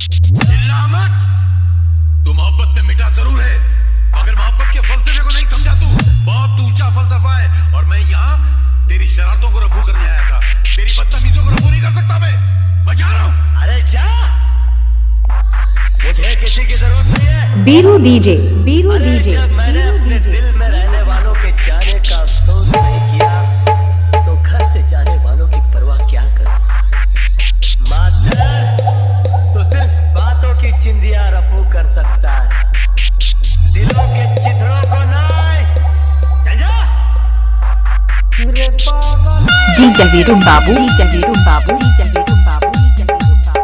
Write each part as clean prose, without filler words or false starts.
चिल्ला मत। तू मोहब्बत से मिटा जरूर है, मगर मोहब्बत के फलसफे को नहीं समझा। तू बहुत ऊंचा फलसफा है और मैं यहाँ तेरी शरारतों को रफू करने आया था। तेरी बदतमीजों को रफू नहीं कर सकता मैं जा रहा हूँ। अरे जा, मुझे किसी की जरूरत नहीं है। बीरू डीजे, बीरू डीजे। मैंने अपने दिल में रहने वालों के जाने का अफसोस नहीं किया तो घर से जाने वालों की परवाह क्या करूं। मास्टर तो सिर्फ बातों की चिंदियां रफू कर सकता है, दिलों के चित्रों को नहीं। चल जा। डीजे वीरू बाबू, डीजे वीरू बाबू, डीजे वीरू बाबू, डीजे वीरू बाबू।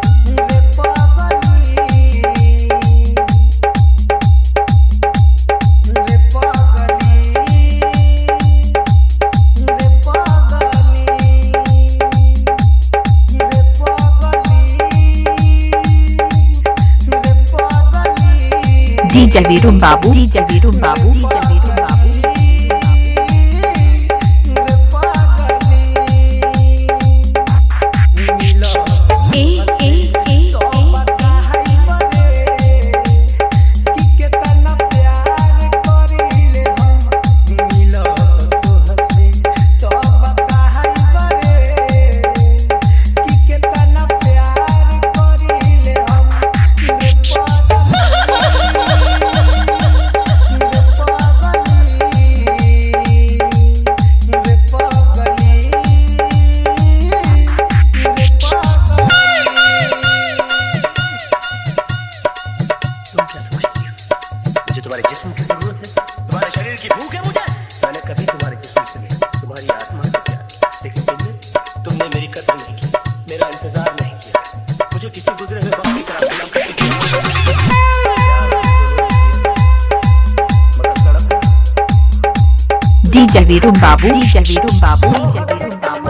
डीजे वीरू बाबू, डीजे वीरू बाबू, डीजे वीरू बाबू। तुम्हारे जिस्म की जरूरत है, तुम्हारे शरीर की भूख है मुझे। मैंने कभी तुम्हारे जिस्म से नहीं, तुम्हारी आत्मा से प्यार, लेकिन तुमने मेरी कदर नहीं की, मेरा इंतजार नहीं किया, मुझे किसी गुजरे हुए वक्त की तरह गुलाम कर दिया। डीजे वीरू बाबू, डीजे वीरू बाबू, डीजे वीरू बाबू।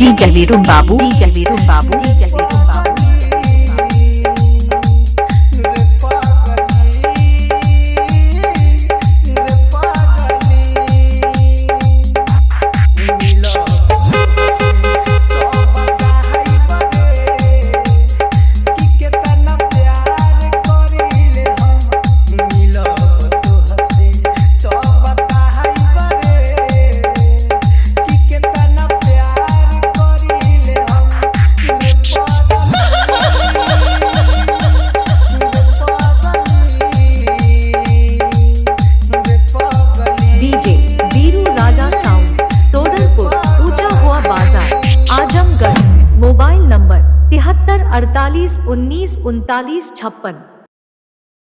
डीजे वीरू बाबू, डीजे वीरू बाबू, डीजे वीरू बाबू। Mobile number 73 48 19 39 56।